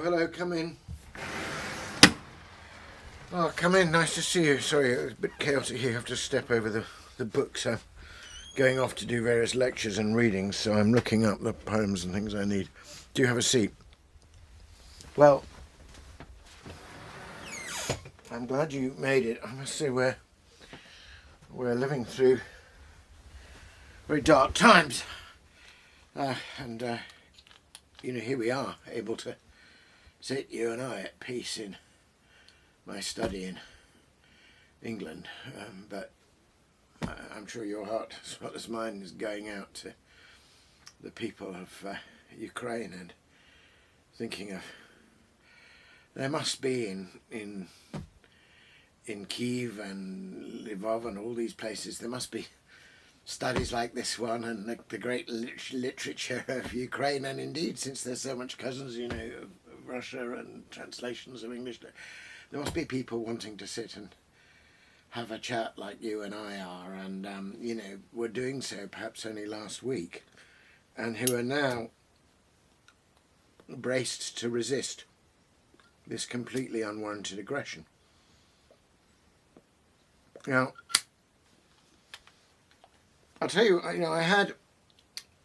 hello, come in. Oh, come in, nice to see you. Sorry, it was a bit chaotic here. I have to step over the books. I'm going off to do various lectures and readings, so I'm looking up the poems and things I need. Do you have a seat? Well, I'm glad you made it. I must say we're living through very dark times. You know, here we are, able to sit, you and I, at peace in my study in England. But I'm sure your heart, as well as mine, is going out to the people of Ukraine and thinking of, there must be in Kyiv and Lvov and all these places, there must be studies like this one and the great literature of Ukraine, and indeed, since there's so much cousins, you know, of Russia and translations of English, there must be people wanting to sit and have a chat like you and I are, and you know, were doing so perhaps only last week, and who are now braced to resist this completely unwarranted aggression. Now, I'll tell you,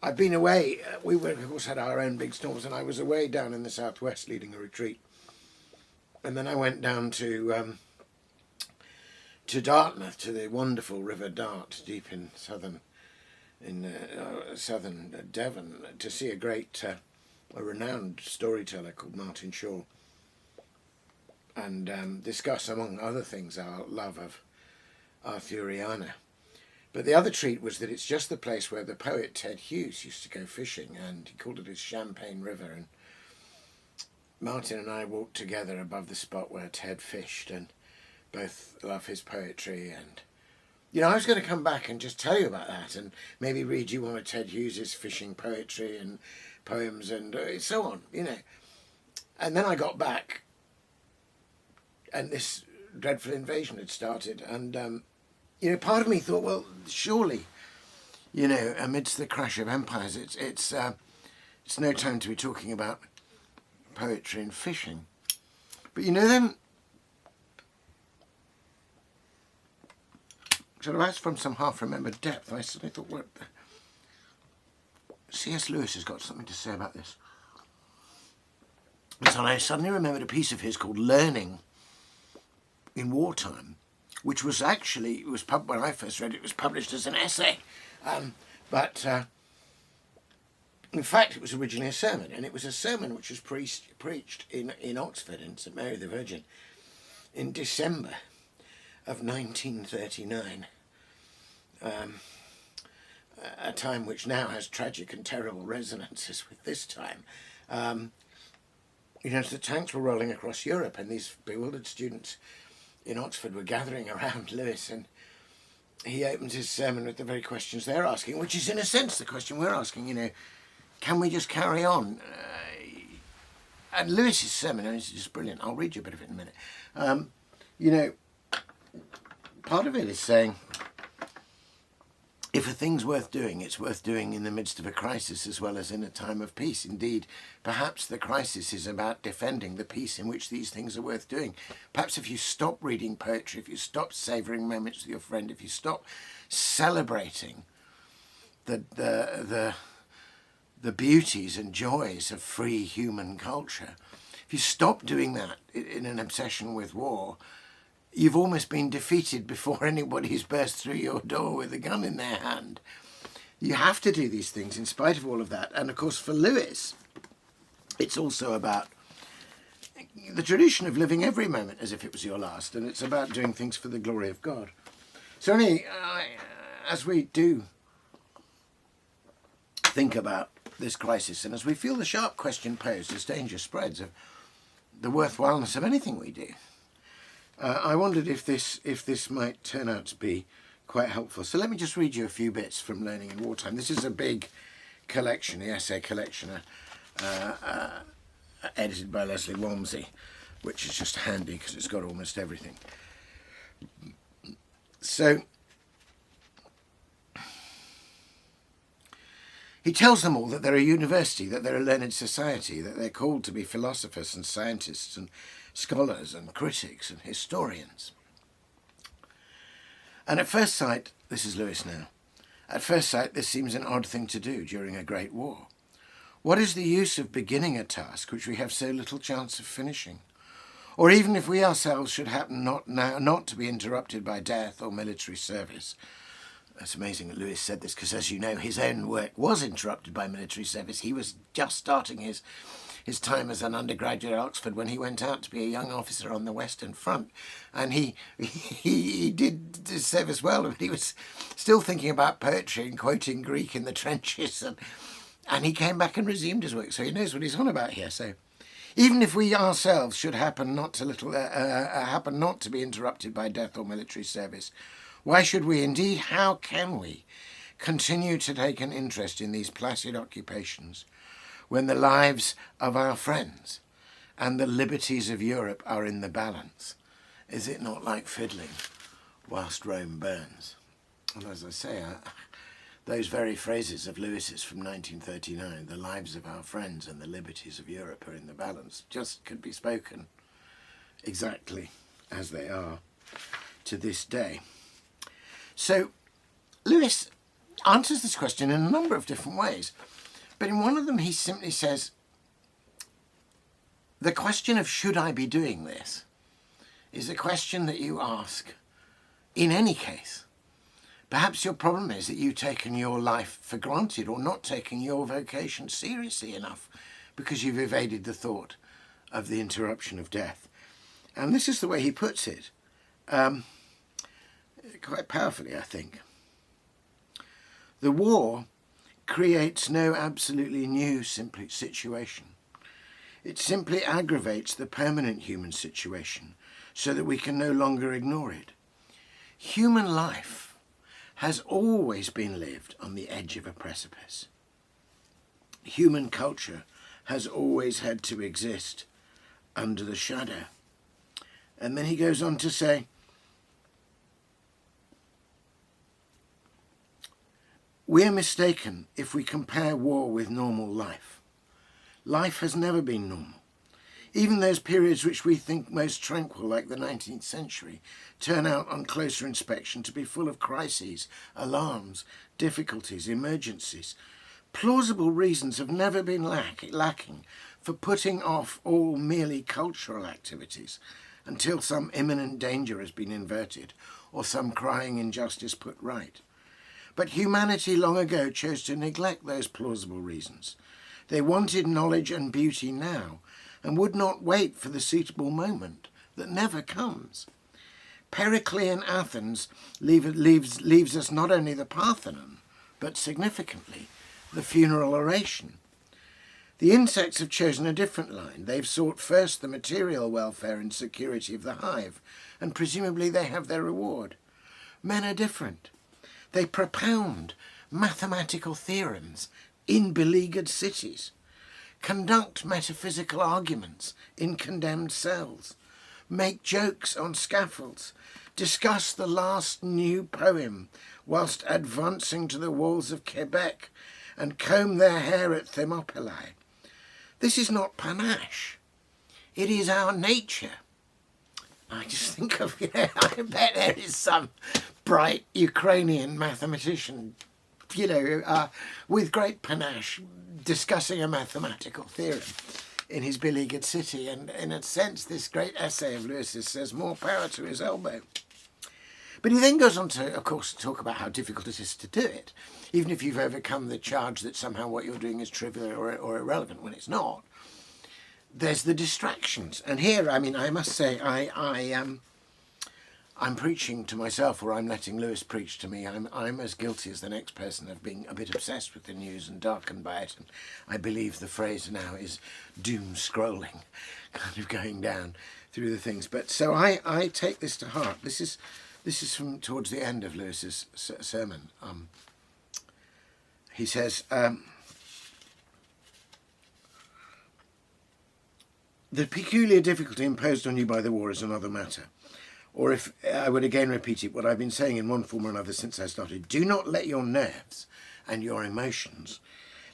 I've been away. We of course had our own big storms, and I was away down in the southwest leading a retreat, and then I went down to Dartmouth, to the wonderful River Dart, deep in southern Devon, to see a renowned storyteller called Martin Shaw, and discuss, among other things, our love of Arthuriana. But the other treat was that it's just the place where the poet Ted Hughes used to go fishing, and he called it his Champagne River, and Martin and I walked together above the spot where Ted fished, and both love his poetry. And you know, I was going to come back and just tell you about that and maybe read you one of Ted Hughes's fishing poetry and poems and so on, you know. And then I got back and this dreadful invasion had started, and you know, part of me thought, well, surely, you know, amidst the crash of empires, it's no time to be talking about poetry and fishing. But you know, then, sort of as from some half-remembered depth, I suddenly thought, well, C.S. Lewis has got something to say about this. And so I suddenly remembered a piece of his called Learning in Wartime, which was actually, when I first read it, it was published as an essay. But in fact, it was originally a sermon, and it was a sermon which was preached in Oxford, in St Mary the Virgin, in December of 1939, a time which now has tragic and terrible resonances with this time. You know, the tanks were rolling across Europe, and these bewildered students in Oxford were gathering around Lewis, and he opened his sermon with the very questions they're asking, which is in a sense the question we're asking, you know, can we just carry on? And Lewis's sermon is just brilliant. I'll read you a bit of it in a minute. You know, part of it is saying, if a thing's worth doing, it's worth doing in the midst of a crisis as well as in a time of peace. Indeed, perhaps the crisis is about defending the peace in which these things are worth doing. Perhaps if you stop reading poetry, if you stop savouring moments with your friend, if you stop celebrating the beauties and joys of free human culture, if you stop doing that in an obsession with war, you've almost been defeated before anybody's burst through your door with a gun in their hand. You have to do these things in spite of all of that. And of course, for Lewis, it's also about the tradition of living every moment as if it was your last, and it's about doing things for the glory of God. So anyway, as we do think about this crisis, and as we feel the sharp question posed as danger spreads of the worthwhileness of anything we do, I wondered if this might turn out to be quite helpful. So let me just read you a few bits from Learning in Wartime. This is a big collection, the essay collection, edited by Leslie Walmsley, which is just handy because it's got almost everything. So He tells them all that they're a university, that they're a learned society, that they're called to be philosophers and scientists and scholars and critics and historians. And at first sight, this is Lewis now, at first sight this seems an odd thing to do during a great war. What is the use of beginning a task which we have so little chance of finishing? Or even if we ourselves should happen not to be interrupted by death or military service. It's amazing that Lewis said this because, as you know, his own work was interrupted by military service. He was just starting his time as an undergraduate at Oxford when he went out to be a young officer on the Western Front. And he did his service well, but he was still thinking about poetry and quoting Greek in the trenches. And he came back and resumed his work, so he knows what he's on about here. So even if we ourselves should happen not to be interrupted by death or military service, why should we, indeed, how can we, continue to take an interest in these placid occupations when the lives of our friends and the liberties of Europe are in the balance? Is it not like fiddling whilst Rome burns? And as I say, those very phrases of Lewis's from 1939, the lives of our friends and the liberties of Europe are in the balance, just could be spoken exactly as they are to this day. So Lewis answers this question in a number of different ways, but in one of them he simply says, the question of should I be doing this is a question that you ask in any case. Perhaps your problem is that you've taken your life for granted or not taken your vocation seriously enough because you've evaded the thought of the interruption of death. And this is the way he puts it, quite powerfully, I think. The war creates no absolutely new situation. It simply aggravates the permanent human situation so that we can no longer ignore it. Human life has always been lived on the edge of a precipice. Human culture has always had to exist under the shadow. And then he goes on to say, we are mistaken if we compare war with normal life. Life has never been normal. Even those periods which we think most tranquil, like the 19th century, turn out on closer inspection to be full of crises, alarms, difficulties, emergencies. Plausible reasons have never been lacking for putting off all merely cultural activities until some imminent danger has been averted or some crying injustice put right. But humanity long ago chose to neglect those plausible reasons. They wanted knowledge and beauty now, and would not wait for the suitable moment that never comes. Periclean Athens leaves us not only the Parthenon, but significantly the funeral oration. The insects have chosen a different line. They've sought first the material welfare and security of the hive, and presumably they have their reward. Men are different. They propound mathematical theorems in beleaguered cities, conduct metaphysical arguments in condemned cells, make jokes on scaffolds, discuss the last new poem whilst advancing to the walls of Quebec, and comb their hair at Thermopylae. This is not panache. It is our nature. I just think of, I bet there is some bright Ukrainian mathematician, with great panache, discussing a mathematical theorem in his beleaguered city. And in a sense, this great essay of Lewis's says more power to his elbow. But he then goes on to, of course, talk about how difficult it is to do it, even if you've overcome the charge that somehow what you're doing is trivial or irrelevant when it's not. There's the distractions. And here, I must say, I'm preaching to myself, or I'm letting Lewis preach to me. I'm as guilty as the next person of being a bit obsessed with the news and darkened by it. And I believe the phrase now is doom scrolling, kind of going down through the things. But so I take this to heart. This is from towards the end of Lewis's sermon. He says, the peculiar difficulty imposed on you by the war is another matter. Or if I would again repeat it, what I've been saying in one form or another since I started, do not let your nerves and your emotions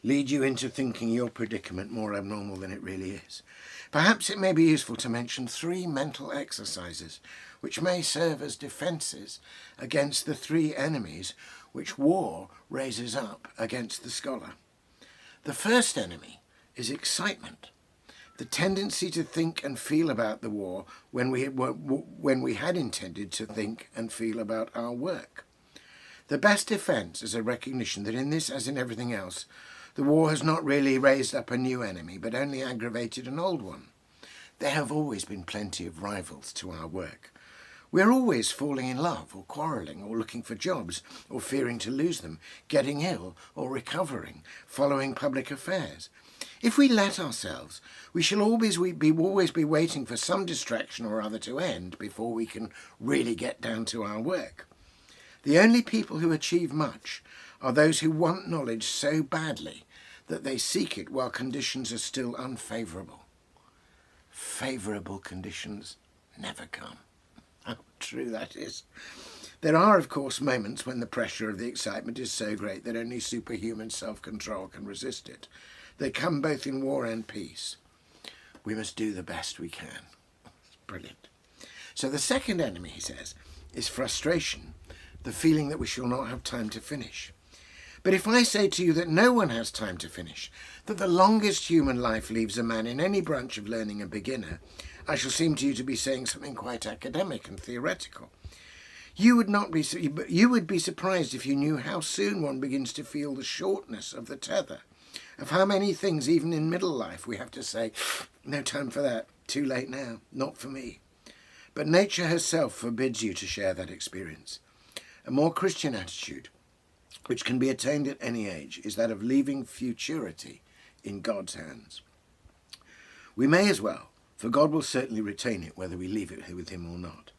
lead you into thinking your predicament more abnormal than it really is. Perhaps it may be useful to mention 3 mental exercises which may serve as defences against the 3 enemies which war raises up against the scholar. The first enemy is excitement, the tendency to think and feel about the war when we had intended to think and feel about our work. The best defence is a recognition that in this, as in everything else, the war has not really raised up a new enemy, but only aggravated an old one. There have always been plenty of rivals to our work. We're always falling in love, or quarrelling, or looking for jobs, or fearing to lose them, getting ill, or recovering, following public affairs. If we let ourselves, we shall always be waiting for some distraction or other to end before we can really get down to our work. The only people who achieve much are those who want knowledge so badly that they seek it while conditions are still unfavourable. Favourable conditions never come. How true that is. There are, of course, moments when the pressure of the excitement is so great that only superhuman self-control can resist it. They come both in war and peace. We must do the best we can. It's brilliant. So the second enemy, he says, is frustration, the feeling that we shall not have time to finish. But if I say to you that no one has time to finish, that the longest human life leaves a man in any branch of learning a beginner, I shall seem to you to be saying something quite academic and theoretical. You would be surprised if you knew how soon one begins to feel the shortness of the tether, of how many things, even in middle life, we have to say, no time for that, too late now, not for me. But nature herself forbids you to share that experience. A more Christian attitude, which can be attained at any age, is that of leaving futurity in God's hands. We may as well, for God will certainly retain it whether we leave it with him or not.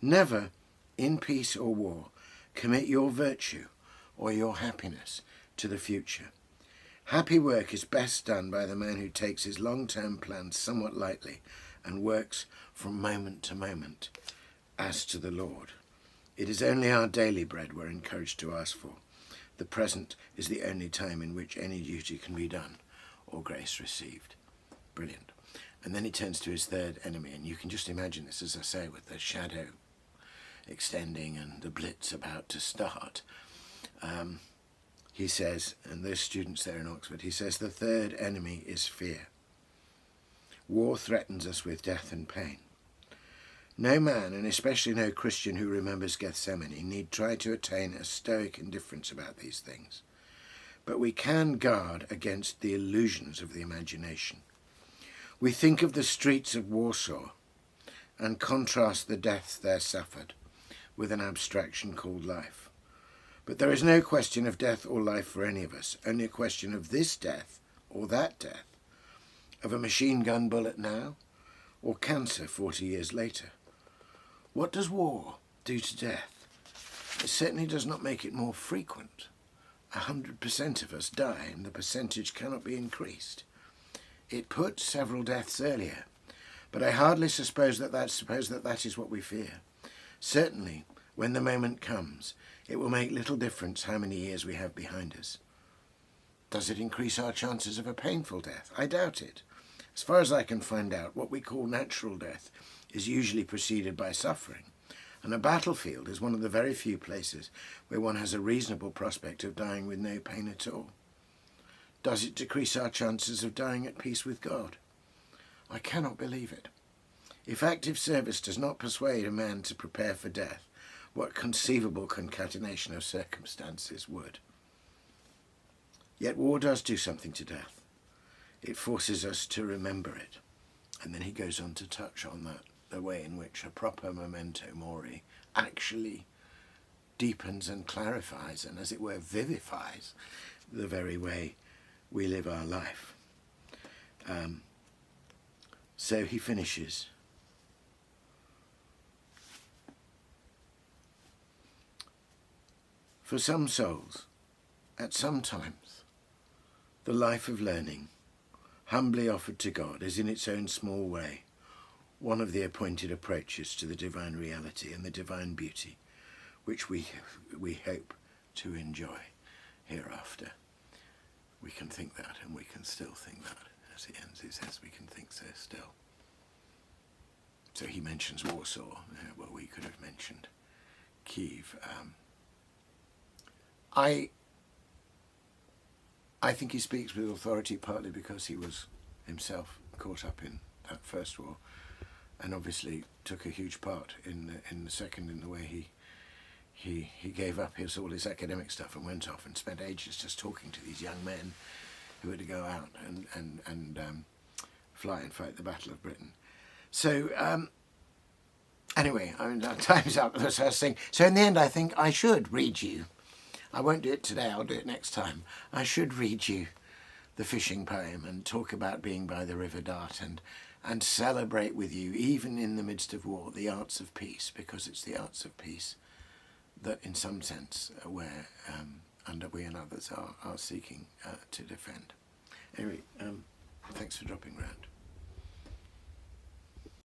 Never, in peace or war, commit your virtue or your happiness to the future. Happy work is best done by the man who takes his long-term plans somewhat lightly and works from moment to moment as to the Lord. It is only our daily bread we're encouraged to ask for. The present is the only time in which any duty can be done or grace received. Brilliant. And then he turns to his third enemy, and you can just imagine this, as I say, with the shadow extending and the blitz about to start. He says, and those students there in Oxford, he says, the third enemy is fear. War threatens us with death and pain. No man, and especially no Christian who remembers Gethsemane, need try to attain a stoic indifference about these things. But we can guard against the illusions of the imagination. We think of the streets of Warsaw and contrast the deaths there suffered with an abstraction called life. But there is no question of death or life for any of us, only a question of this death or that death, of a machine gun bullet now or cancer 40 years later. What does war do to death? It certainly does not make it more frequent. 100% of us die, and the percentage cannot be increased. It puts several deaths earlier, but I hardly suppose that is what we fear. Certainly, when the moment comes, it will make little difference how many years we have behind us. Does it increase our chances of a painful death? I doubt it. As far as I can find out, what we call natural death is usually preceded by suffering, and a battlefield is one of the very few places where one has a reasonable prospect of dying with no pain at all. Does it decrease our chances of dying at peace with God? I cannot believe it. If active service does not persuade a man to prepare for death, what conceivable concatenation of circumstances would? Yet war does do something to death. It forces us to remember it. And then he goes on to touch on that, the way in which a proper memento mori actually deepens and clarifies and, as it were, vivifies the very way we live our life. So he finishes. For some souls, at some times, the life of learning, humbly offered to God, is in its own small way one of the appointed approaches to the divine reality and the divine beauty which we hope to enjoy hereafter. we can think that, and we can still think that. As he ends, he says we can think so still. So he mentions Warsaw. Well, we could have mentioned Kiev. I think he speaks with authority partly because he was himself caught up in that first war, and obviously took a huge part in the second, in the way he gave up all his academic stuff and went off and spent ages just talking to these young men who were to go out and fly and fight the Battle of Britain. So anyway, I mean, time's up with the first thing. So in the end, I think I should read you. I won't do it today, I'll do it next time. I should read you the fishing poem and talk about being by the River Dart and celebrate with you, even in the midst of war, the arts of peace, because it's the arts of peace that in some sense where under we and others are seeking to defend. Anyway, thanks for dropping round.